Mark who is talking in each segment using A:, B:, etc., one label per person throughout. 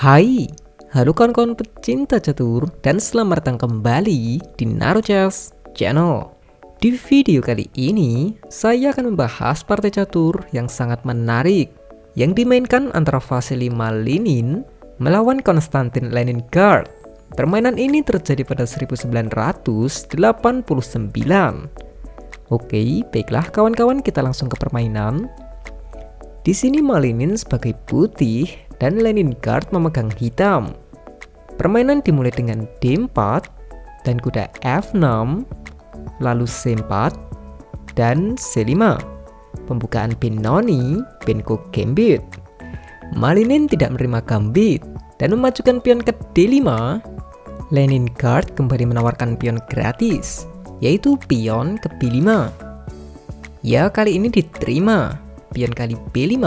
A: Hai, halo kawan-kawan pecinta catur dan selamat datang kembali di Naruchess Channel. Di video kali ini, saya akan membahas partai catur yang sangat menarik yang dimainkan antara Vasily Malinin melawan Konstantin Leningrad. Permainan ini terjadi pada 1989. Oke, baiklah kawan-kawan, kita langsung ke permainan. Di sini Malinin sebagai putih dan Leningrad memegang hitam. Permainan dimulai dengan D4 dan kuda F6, lalu C4 dan C5. Pembukaan Benoni, Benko Gambit. Malinin tidak menerima gambit dan memajukan pion ke D5. Leningrad kembali menawarkan pion gratis, yaitu pion ke B5. Ya, kali ini diterima. Pion kali B5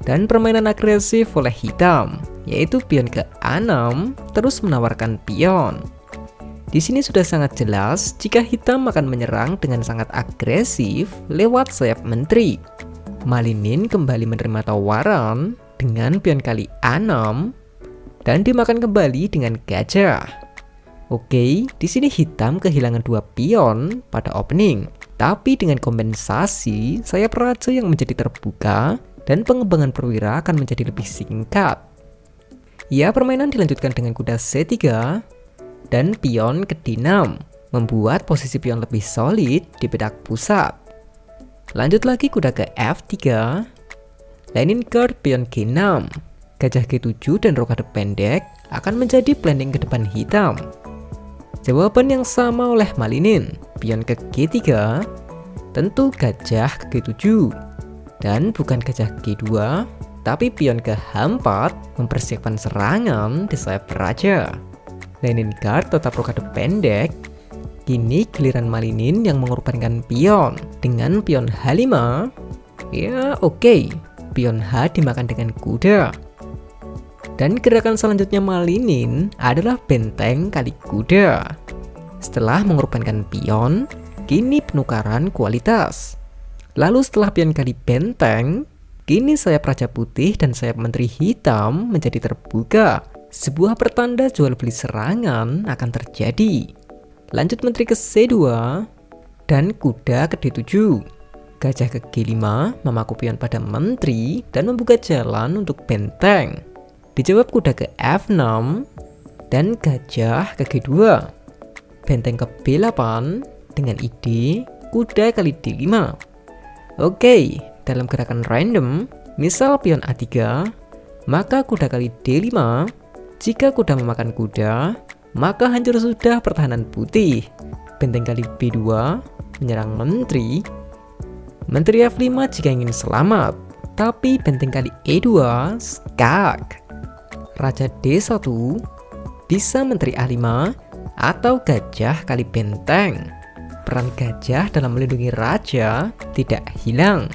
A: dan permainan agresif oleh hitam, yaitu pion ke A6 terus menawarkan pion. Di sini sudah sangat jelas jika hitam akan menyerang dengan sangat agresif lewat sayap menteri. Malinin kembali menerima tawaran dengan pion kali A6 dan dimakan kembali dengan gajah. Oke, di sini hitam kehilangan 2 pion pada opening. Tapi dengan kompensasi, sayap raja yang menjadi terbuka dan pengembangan perwira akan menjadi lebih singkat. Ya, permainan dilanjutkan dengan kuda C3 dan pion ke D6, membuat posisi pion lebih solid di petak pusat. Lanjut lagi kuda ke F3, Leningrad pion G6, gajah G7 dan rokade pendek akan menjadi planning ke depan hitam. Jawaban yang sama oleh Malinin, pion ke G3, tentu gajah ke G7, dan bukan gajah G2, tapi pion ke H4 mempersiapkan serangan di sayap raja. Leningrad tetap rokade pendek. Kini giliran Malinin yang mengorbankan pion dengan pion H5. Ya, oke, pion H dimakan dengan kuda. Dan gerakan selanjutnya Malinin adalah benteng kali kuda. Setelah mengorbankan pion, kini penukaran kualitas. Lalu setelah pion kali benteng, kini sayap raja putih dan sayap menteri hitam menjadi terbuka. Sebuah pertanda jual beli serangan akan terjadi. Lanjut menteri ke C2 dan kuda ke D7. Gajah ke G5 memaku pion pada menteri dan membuka jalan untuk benteng. Dijawab kuda ke F6 dan gajah ke G2. Benteng ke B8 dengan ide kuda kali D5. Oke, dalam gerakan random, misal pion A3, maka kuda kali D5. Jika kuda memakan kuda, maka hancur sudah pertahanan putih. Benteng kali B2 menyerang menteri. Menteri F5 jika ingin selamat, tapi benteng kali E2 skak. Raja D1 bisa menteri A5 atau gajah kali benteng. Peran gajah dalam melindungi raja tidak hilang.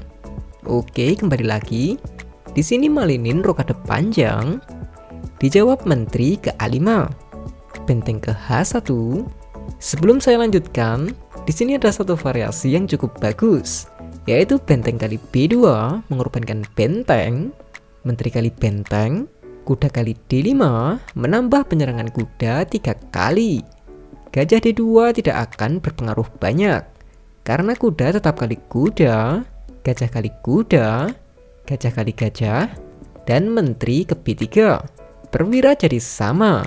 A: Oke, kembali lagi. Di sini Malinin rokade panjang. Dijawab menteri ke A5. Benteng ke H1. Sebelum saya lanjutkan, di sini ada satu variasi yang cukup bagus, yaitu benteng kali B2 mengorbankan benteng, menteri kali benteng, kuda kali D5 menambah penyerangan kuda 3 kali. Gajah D2 tidak akan berpengaruh banyak, karena kuda tetap kali kuda, gajah kali kuda, gajah kali gajah, dan menteri ke B3. Perwira jadi sama,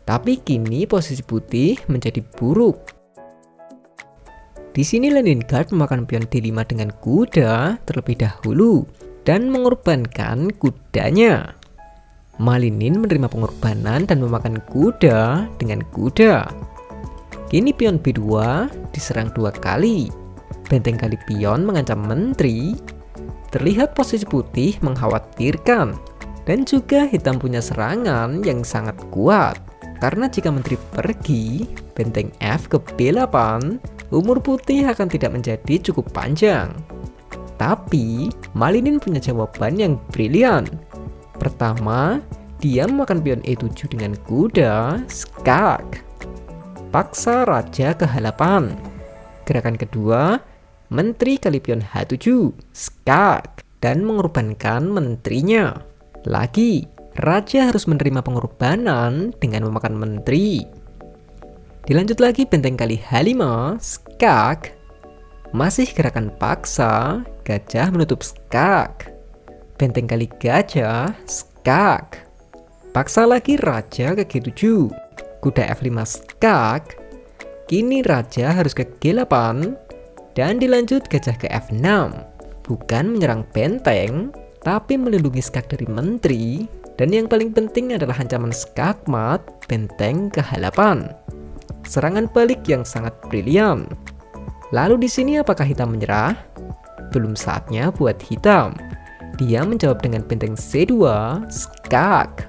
A: tapi kini posisi putih menjadi buruk. Di sini Leningrad memakan pion D5 dengan kuda terlebih dahulu dan mengorbankan kudanya. Malinin menerima pengorbanan dan memakan kuda dengan kuda. Kini pion B2 diserang 2 kali. Benteng kali pion mengancam menteri. Terlihat posisi putih mengkhawatirkan. Dan juga hitam punya serangan yang sangat kuat. Karena jika menteri pergi, benteng F ke B8, umur putih akan tidak menjadi cukup panjang. Tapi, Malinin punya jawaban yang brilian. Pertama, dia memakan pion E7 dengan kuda skak. Paksa raja ke H8. Gerakan kedua, menteri kali pion H7 skak dan mengorbankan menterinya. Lagi, Raja harus menerima pengorbanan dengan memakan menteri. Dilanjut lagi benteng kali H5, skak. Masih gerakan paksa, gajah menutup skak. Benteng kali gajah, skak. Paksa lagi raja ke G7. Kuda F5 skak. Kini raja harus ke G8. Dan dilanjut gajah ke F6. Bukan menyerang benteng, tapi melindungi skak dari menteri. Dan yang paling penting adalah ancaman skakmat benteng ke H8. Serangan balik yang sangat brilian. Lalu di sini apakah hitam menyerah? Belum saatnya buat hitam. Dia menjawab dengan benteng C2, skak.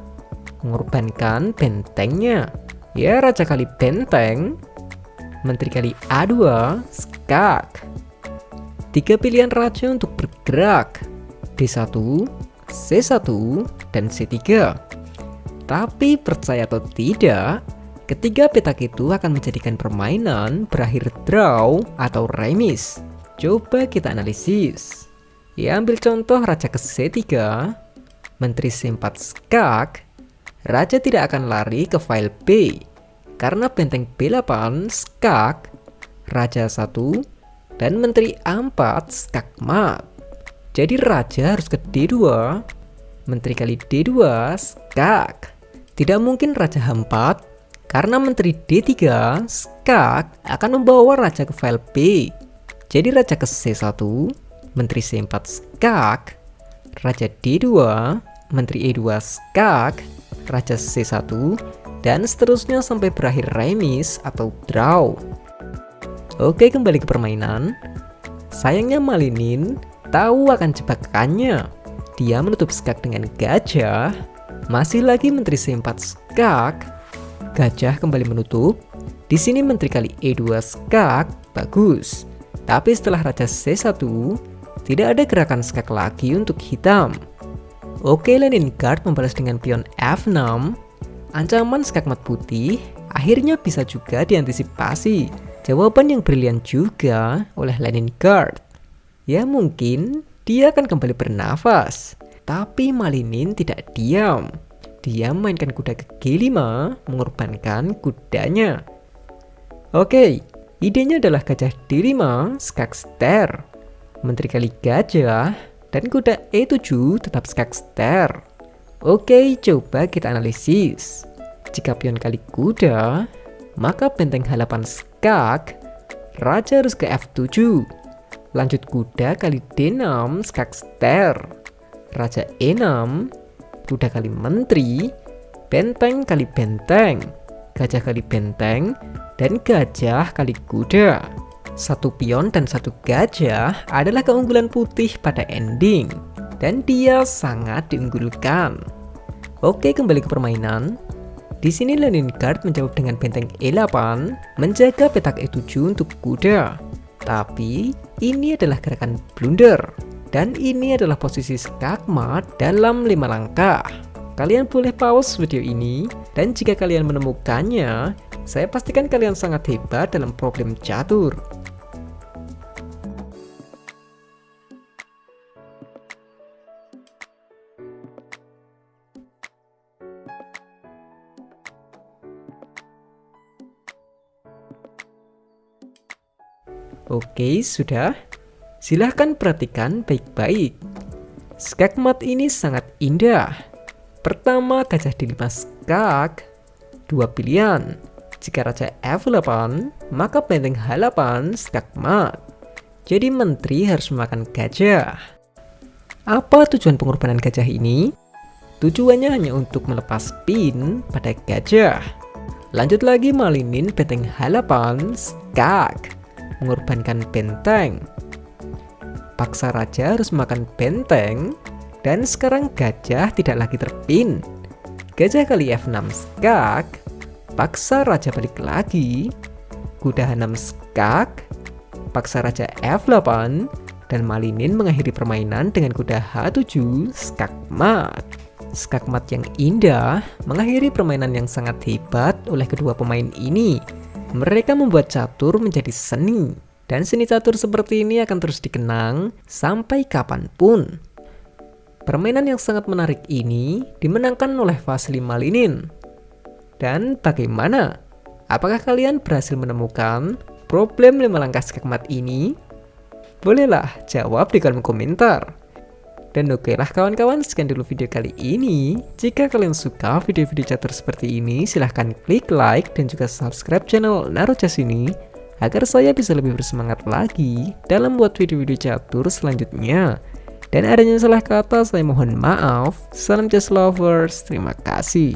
A: Mengorbankan bentengnya. Ya, raja kali benteng. Menteri kali A2, skak. 3 pilihan raja untuk bergerak. D1, C1, dan C3. Tapi percaya atau tidak, ketiga petak itu akan menjadikan permainan berakhir draw atau remis. Coba kita analisis. Ya, ambil contoh raja ke C3, menteri C4 skak. Raja tidak akan lari ke file B karena benteng B8 skak, raja 1, dan menteri A4 skak mat. Jadi raja harus ke D2, menteri kali D2 skak. Tidak mungkin raja H4 karena menteri D3 skak akan membawa raja ke file B. Jadi raja ke C1, menteri C4 skak, raja D2, menteri E2 skak, raja C1, dan seterusnya sampai berakhir remis atau draw. Oke, kembali ke permainan. Sayangnya Malinin tahu akan jebakannya. Dia menutup skak dengan gajah. Masih lagi menteri C4 skak. Gajah kembali menutup. Di sini menteri kali E2 skak, bagus. Tapi setelah raja C1, tidak ada gerakan skak lagi untuk hitam. Oke, Leningard membalas dengan pion F6. Ancaman skakmat putih akhirnya bisa juga diantisipasi. Jawaban yang brilian juga oleh Leningard. Ya, mungkin dia akan kembali bernafas. Tapi Malinin tidak diam. Dia mainkan kuda ke G5, mengorbankan kudanya. Oke, idenya adalah gajah D5, skak ster. Menteri kali gajah, dan kuda E7 tetap skak ster. Oke, coba kita analisis. Jika pion kali kuda, maka benteng H8 skak, raja harus ke F7. Lanjut kuda kali D6 skak ster, raja E6, kuda kali menteri, benteng kali benteng, gajah kali benteng, dan gajah kali kuda. Satu pion dan satu gajah adalah keunggulan putih pada ending, dan dia sangat diunggulkan. Oke, kembali ke permainan. Di sini Leningard menjawab dengan benteng E8, menjaga petak E7 untuk kuda. Tapi ini adalah gerakan blunder, dan ini adalah posisi skakmat dalam 5 langkah. Kalian boleh pause video ini, dan jika kalian menemukannya, saya pastikan kalian sangat hebat dalam problem catur. Oke, sudah. Silahkan perhatikan baik-baik. Skakmat ini sangat indah. Pertama, gajah D5 skak. 2 pilihan. Jika raja F8, maka benteng H8 skakmat. Jadi menteri harus memakan gajah. Apa tujuan pengorbanan gajah ini? Tujuannya hanya untuk melepas pin pada gajah. Lanjut lagi, Malinin benteng H8 skak, mengorbankan benteng. Paksa raja harus makan benteng, dan sekarang gajah tidak lagi terpin. Gajah kali F6 skak, paksa raja balik lagi. Kuda H6 skak, paksa raja F8, dan Malinin mengakhiri permainan dengan kuda H7 skak mat. Skak mat yang indah mengakhiri permainan yang sangat hebat oleh kedua pemain ini. Mereka membuat catur menjadi seni, dan seni catur seperti ini akan terus dikenang sampai kapanpun. Permainan yang sangat menarik ini dimenangkan oleh Vasily Malinin. Dan bagaimana? Apakah kalian berhasil menemukan problem 5 langkah skakmat ini? Bolehlah jawab di kolom komentar. Dan oke lah kawan-kawan, sekian dulu video kali ini. Jika kalian suka video-video catur seperti ini, silahkan klik like dan juga subscribe channel NaruChess ini agar saya bisa lebih bersemangat lagi dalam buat video-video catur selanjutnya. Dan adanya salah kata, saya mohon maaf. Salam chess lovers, terima kasih.